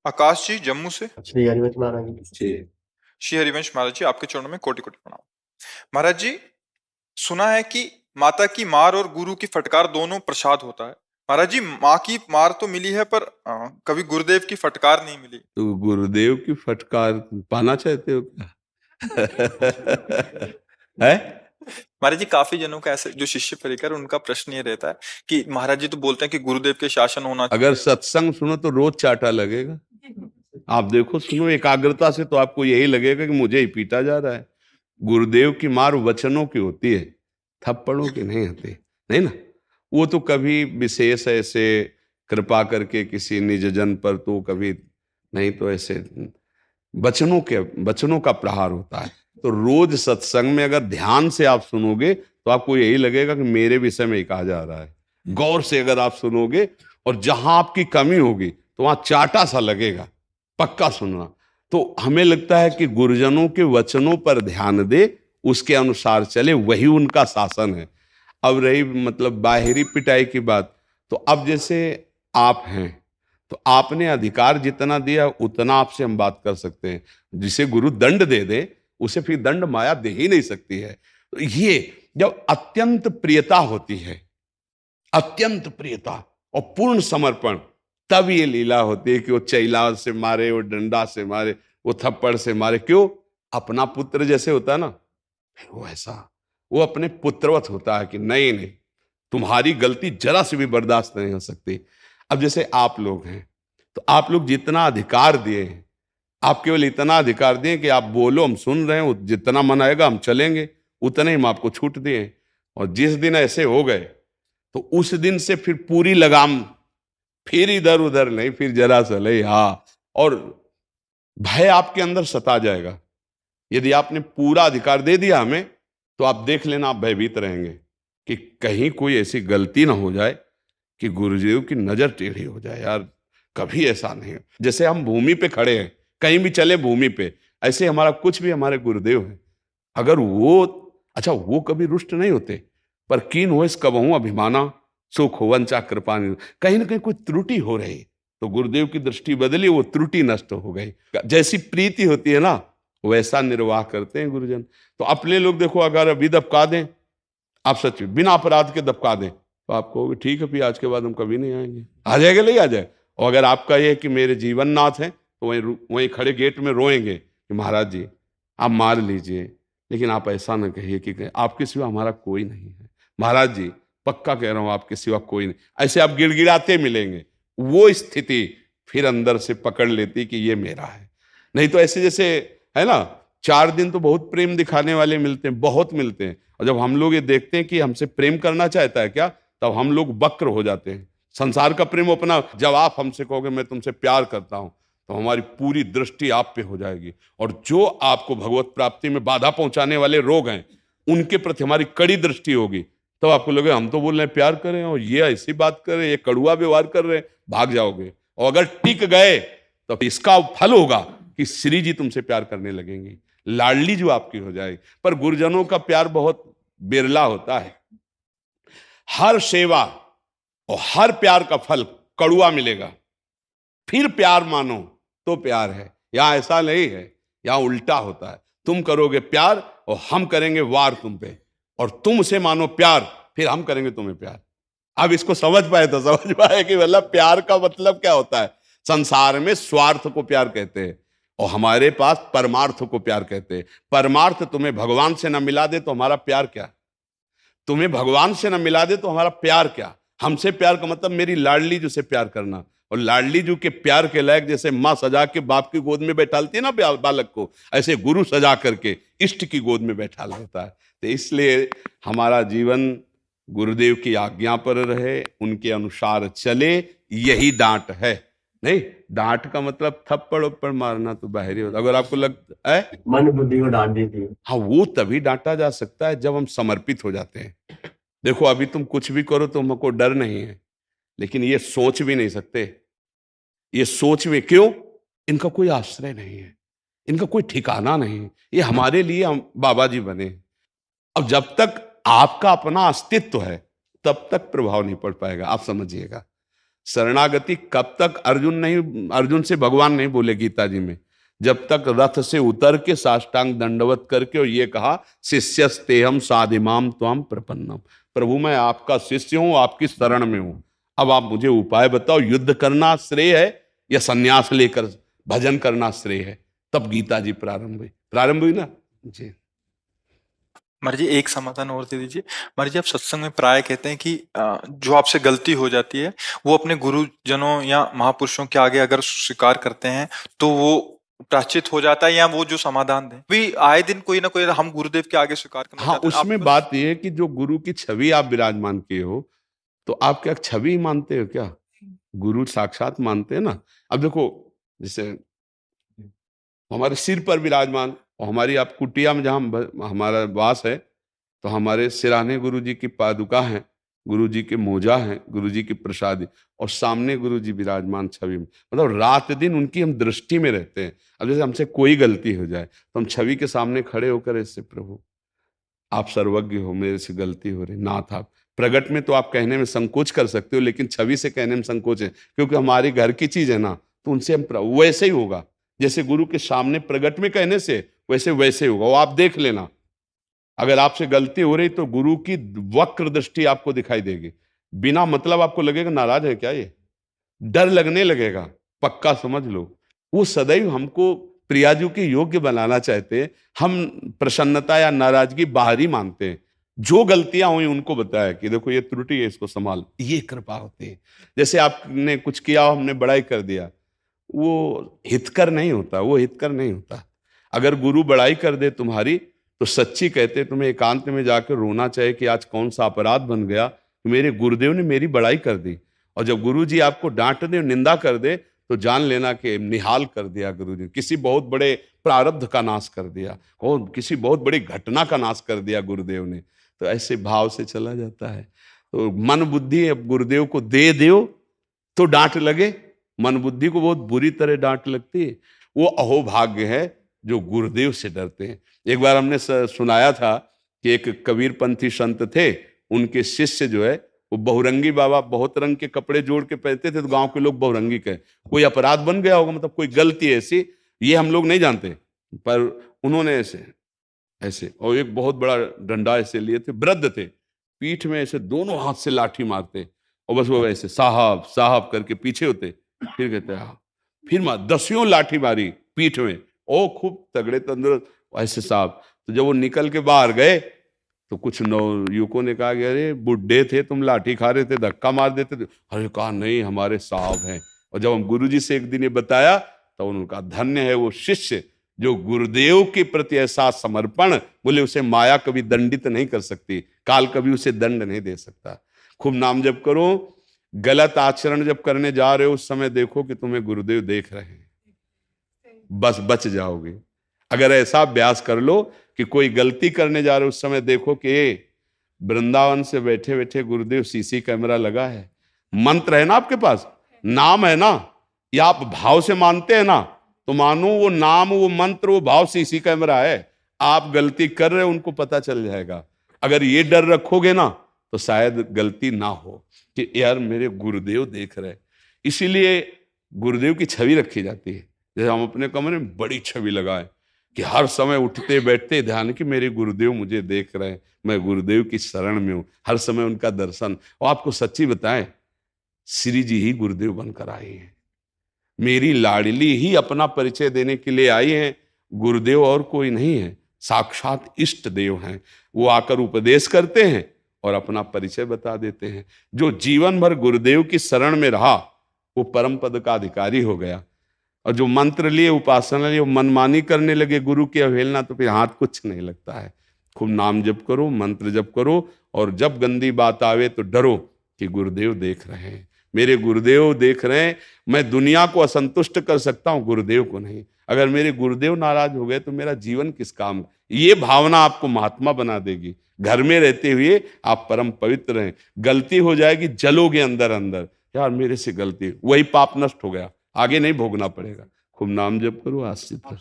आकाश जी जम्मू से। श्री हरिवंश महाराज जी। श्री हरिवंश महाराज जी, आपके चरणों में कोटि कोटि प्रणाम। महाराज जी, सुना है कि माता की मार और गुरु की फटकार दोनों प्रसाद होता है। महाराज जी, माँ की मार तो मिली है पर कभी गुरुदेव की फटकार नहीं मिली। तो गुरुदेव की फटकार पाना चाहते हो क्या? है महाराज जी, काफी जनों का ऐसे जो शिष्य परिकर उनका प्रश्न ये रहता है कि महाराज जी तो बोलते हैं कि गुरुदेव के शासन होना चाहिए। अगर सत्संग सुनो तो रोज चाटा लगेगा। आप देखो, सुनो एकाग्रता से तो आपको यही लगेगा कि मुझे ही पीटा जा रहा है। गुरुदेव की मार वचनों की होती है, थप्पड़ों की नहीं होती, नहीं ना। वो तो कभी विशेष ऐसे कृपा करके किसी निज जन पर, तो कभी नहीं तो ऐसे वचनों का प्रहार होता है। तो रोज सत्संग में अगर ध्यान से आप सुनोगे तो आपको यही लगेगा कि मेरे विषय में ही कहा जा रहा है। गौर से अगर आप सुनोगे और जहां आपकी कमी होगी तो वहां चाटा सा लगेगा। पक्का सुनना। तो हमें लगता है कि गुरुजनों के वचनों पर ध्यान दे, उसके अनुसार चले, वही उनका शासन है। अब रही मतलब बाहरी पिटाई की बात, तो अब जैसे आप हैं तो आपने अधिकार जितना दिया उतना आपसे हम बात कर सकते हैं। जिसे गुरु दंड दे दे उसे फिर दंड माया दे ही नहीं सकती है। तो ये जब अत्यंत प्रियता होती है, अत्यंत प्रियता और पूर्ण समर्पण, तब ये लीला होती है कि वो चैला से मारे, वो डंडा से मारे, वो थप्पड़ से मारे। क्यों? अपना पुत्र जैसे होता है ना, वो ऐसा वो अपने पुत्रवत होता है कि नहीं नहीं, तुम्हारी गलती जरा से भी बर्दाश्त नहीं हो सकती। अब जैसे आप लोग हैं तो आप लोग जितना अधिकार दिए हैं, आप केवल इतना अधिकार दिए कि आप बोलो, हम सुन रहे हैं, जितना मन आएगा हम चलेंगे, उतने ही हम आपको छूट दिए। और जिस दिन ऐसे हो गए तो उस दिन से फिर पूरी लगाम, फिर इधर उधर नहीं, फिर जरा सा नहीं। हाँ, और भय आपके अंदर सता जाएगा। यदि आपने पूरा अधिकार दे दिया हमें तो आप देख लेना, आप भयभीत रहेंगे कि कहीं कोई ऐसी गलती ना हो जाए कि गुरुदेव की नजर टेढ़ी हो जाए। यार कभी ऐसा नहीं हो। जैसे हम भूमि पे खड़े हैं, कहीं भी चले भूमि पे, ऐसे हमारा कुछ भी हमारे गुरुदेव हैं। अगर वो, अच्छा वो कभी रुष्ट नहीं होते, पर कीन हो इस कबहू अभिमाना सुख हो वंचा कृपा नहीं। कहीं ना कहीं कोई त्रुटि हो रही तो गुरुदेव की दृष्टि बदली, वो त्रुटि नष्ट हो गई। जैसी प्रीति होती है ना, वैसा निर्वाह करते हैं गुरुजन। तो अपने लोग देखो, अगर अभी दबका दें, आप सच में बिना अपराध के दबका दें तो आप कहोगे ठीक है, फिर आज के बाद हम कभी नहीं आएंगे। आ जाएगा, नहीं आ जाए। और अगर आपका ये कि मेरे जीवन नाथ है, तो वहीं खड़े गेट में रोएंगे कि महाराज जी आप मार लीजिए, लेकिन आप ऐसा ना कहिए कि आपके सिवा हमारा कोई नहीं है। महाराज जी पक्का कह रहा हूं, आपके सिवा कोई नहीं। ऐसे आप गिड़गिड़ाते मिलेंगे। वो स्थिति फिर अंदर से पकड़ लेती कि ये मेरा है। नहीं तो ऐसे जैसे है ना, 4 दिन तो बहुत प्रेम दिखाने वाले मिलते हैं, बहुत मिलते हैं। और जब हम लोग ये देखते हैं कि हमसे प्रेम करना चाहता है क्या, तब हम लोग वक्र हो जाते हैं। संसार का प्रेम अपना, जब आप हमसे कहोगे मैं तुमसे प्यार करता हूं, तो हमारी पूरी दृष्टि आप पे हो जाएगी। और जो आपको भगवत प्राप्ति में बाधा पहुंचाने वाले रोग हैं, उनके प्रति हमारी कड़ी दृष्टि होगी। तब आपको लगे हम तो बोल रहे हैं प्यार करें और ये ऐसी बात कर रहे हैं, ये कड़ुआ व्यवहार कर रहे हैं, भाग जाओगे। और अगर टिक गए तो इसका फल होगा कि श्री जी तुमसे प्यार करने लगेंगी, लाडली जो आपकी हो जाएगी। पर गुरुजनों का प्यार बहुत बिरला होता है। हर सेवा और हर प्यार का फल कड़ुआ मिलेगा, फिर प्यार मानो तो प्यार है। यहां ऐसा नहीं है, यहां उल्टा होता है। तुम करोगे प्यार और हम करेंगे वार तुम पे, और तुम उसे मानो प्यार, फिर हम करेंगे तुम्हें प्यार। अब इसको समझ पाए तो समझ पाए कि मतलब प्यार का मतलब क्या होता है। संसार में स्वार्थ को प्यार कहते हैं और हमारे पास परमार्थ को प्यार कहते हैं। परमार्थ तुम्हें भगवान से न मिला दे तो हमारा प्यार क्या, तुम्हें भगवान से न मिला दे तो हमारा प्यार क्या। हमसे प्यार का मतलब मेरी लाडली जू से प्यार करना। और लाडली जू के प्यार के लायक जैसे माँ सजा के बाप की गोद में बैठालती है ना बालक को, ऐसे गुरु सजा करके इष्ट की गोद में बैठा लेता है। तो इसलिए हमारा जीवन गुरुदेव की आज्ञा पर रहे, उनके अनुसार चले, यही डांट है। नहीं, डांट का मतलब थप्पड़ उप्पड़ मारना तो बाहरी होता। अगर आपको लगता है मन बुद्धि को डांट देती है, हाँ, वो तभी डांटा जा सकता है जब हम समर्पित हो जाते हैं। देखो अभी तुम कुछ भी करो तो हमको डर नहीं है, लेकिन ये सोच भी नहीं सकते। ये सोच में क्यों? इनका कोई आश्रय नहीं है, इनका कोई ठिकाना नहीं है। ये हमारे लिए हम बाबा जी बने। अब जब तक आपका अपना अस्तित्व है तब तक प्रभाव नहीं पड़ पाएगा, आप समझिएगा। शरणागति कब तक अर्जुन से भगवान नहीं बोले गीता जी में, जब तक रथ से उतर के साष्टांग दंडवत करके और ये कहा शिष्यस्तेहम साधिमाम त्वाम प्रपन्नम, प्रभु मैं आपका शिष्य हूं, आपकी शरण में हूं, अब आप मुझे उपाय बताओ, युद्ध करना श्रेय है या सन्यास लेकर भजन करना श्रेय है। तब गीता जी प्रारंभ हुई ना जी। महाराज जी एक समाधान और दे दीजिए। महाराज जी आप सत्संग में प्राय कहते हैं कि जो आपसे गलती हो जाती है वो अपने गुरुजनों या महापुरुषों के आगे अगर स्वीकार करते हैं तो वो प्रायश्चित हो जाता है, या वो जो समाधान दें भी आए दिन कोई ना कोई हम गुरुदेव के आगे स्वीकार करना हाँ, चाहते हैं। उसमें बात यह है कि जो गुरु की छवि आप विराजमान किए हो, तो आप क्या छवि ही मानते हो क्या? गुरु साक्षात मानते हैं ना। अब देखो, जैसे हमारे सिर पर विराजमान और हमारी आप कुटिया में जहाँ हमारा वास है, तो हमारे सिराने गुरु जी की पादुका हैं, गुरु जी के मोजा हैं, गुरु जी की प्रसादी, और सामने गुरु जी विराजमान छवि में, मतलब रात दिन उनकी हम दृष्टि में रहते हैं। अब जैसे हमसे कोई गलती हो जाए तो हम छवि के सामने खड़े होकर ऐसे, प्रभु आप सर्वज्ञ हो, मेरे से गलती हो रही, नाथ आप प्रगट में तो आप कहने में संकोच कर सकते हो, लेकिन छवि से कहने में संकोच है, क्योंकि हमारी घर की चीज है ना, तो उनसे हम वैसे ही होगा जैसे गुरु के सामने प्रगट में कहने से वैसे ही होगा। वो आप देख लेना, अगर आपसे गलती हो रही तो गुरु की वक्र दृष्टि आपको दिखाई देगी, बिना मतलब आपको लगेगा नाराज है क्या, ये डर लगने लगेगा, पक्का समझ लो। वो सदैव हमको प्रियाजू के योग्य बनाना चाहते हैं। हम प्रसन्नता या नाराजगी बाहरी मानते हैं, जो गलतियां हुई उनको बताया कि देखो ये त्रुटि है, इसको संभाल, ये कृपा होती है। जैसे आपने कुछ किया, हमने बड़ाई कर दिया, वो हितकर नहीं होता, वो हितकर नहीं होता। अगर गुरु बड़ाई कर दे तुम्हारी, तो सच्ची कहते तुम्हें एकांत में जाकर रोना चाहिए कि आज कौन सा अपराध बन गया कि मेरे गुरुदेव ने मेरी बड़ाई कर दी। और जब गुरु जी आपको डांट दे, निंदा कर दे, तो जान लेना कि निहाल कर दिया गुरु जी, किसी बहुत बड़े प्रारब्ध का नाश कर दिया, और किसी बहुत बड़ी घटना का नाश कर दिया गुरुदेव ने। तो ऐसे भाव से चला जाता है। तो मन बुद्धि अब गुरुदेव को दे दो तो डांट लगे, मन बुद्धि को बहुत बुरी तरह डांट लगती है। वो अहोभाग्य है जो गुरुदेव से डरते हैं। एक बार हमने सुनाया था कि एक कबीरपंथी संत थे, उनके शिष्य जो है वो बहुरंगी बाबा, बहुत रंग के कपड़े जोड़ के पहनते थे, तो गांव के लोग बहुरंगी कहे। कोई अपराध बन गया होगा, मतलब कोई गलती ऐसी, ये हम लोग नहीं जानते, पर उन्होंने ऐसे और एक बहुत बड़ा डंडा ऐसे लिए थे, वृद्ध थे, पीठ में ऐसे दोनों हाथ से लाठी मारते, और बस वो ऐसे साहब साहब करके पीछे होते, फिर कहते हाँ, फिर 10 लाठी मारी पीठ में, ओ खूब तगड़े तंदुरुस्त ऐसे साहब। तो जब वो निकल के बाहर गए तो कुछ नवयुवकों ने कहा कि अरे बुड्ढे थे तुम, लाठी खा रहे थे, धक्का मार देते थे। अरे कहा नहीं, हमारे साहब हैं। और जब हम गुरुजी से एक दिन ये बताया तो उन्होंने कहा धन्य है वो शिष्य जो गुरुदेव के प्रति ऐसा समर्पण, बोले उसे माया कभी दंडित नहीं कर सकती, काल कभी उसे दंड नहीं दे सकता। खूब नाम जप करो। गलत आचरण जब करने जा रहे हो उस समय देखो कि तुम्हें गुरुदेव देख रहे हैं, बस बच जाओगे। अगर ऐसा अभ्यास कर लो कि कोई गलती करने जा रहे हो उस समय देखो कि वृंदावन से बैठे बैठे गुरुदेव सीसी कैमरा लगा है, मंत्र है ना आपके पास, नाम है ना, या आप भाव से मानते हैं ना, तो मानो वो नाम, वो मंत्र, वो भाव सीसी कैमरा है। आप गलती कर रहे हो उनको पता चल जाएगा। अगर ये डर रखोगे ना तो शायद गलती ना हो कि यार मेरे गुरुदेव देख रहे। इसीलिए गुरुदेव की छवि रखी जाती है। जैसे हम अपने कमरे में बड़ी छवि लगाए कि हर समय उठते बैठते ध्यान कि मेरे गुरुदेव मुझे देख रहे हैं, मैं गुरुदेव की शरण में हूं, हर समय उनका दर्शन। और आपको सच्ची बताएं, श्री जी ही गुरुदेव बनकर आई हैं, मेरी लाडली ही अपना परिचय देने के लिए आई हैं। गुरुदेव और कोई नहीं है, साक्षात इष्ट देव हैं। वो आकर उपदेश करते हैं और अपना परिचय बता देते हैं। जो जीवन भर गुरुदेव की शरण में रहा वो परम पद का अधिकारी हो गया, और जो मंत्र लिए, उपासना लिए, मनमानी करने लगे, गुरु की अवहेलना, तो फिर हाथ कुछ नहीं लगता है। खूब नाम जप करो, मंत्र जप करो, और जब गंदी बात आवे तो डरो कि गुरुदेव देख रहे हैं, मेरे गुरुदेव देख रहे हैं। मैं दुनिया को असंतुष्ट कर सकता हूं, गुरुदेव को नहीं। अगर मेरे गुरुदेव नाराज हो गए तो मेरा जीवन किस काम। ये भावना आपको महात्मा बना देगी। घर में रहते हुए आप परम पवित्र हैं। गलती हो जाएगी, जलोगे अंदर अंदर, यार मेरे से गलती, वही पाप नष्ट हो गया, आगे नहीं भोगना पड़ेगा। खूब नाम जप करो, आश्रित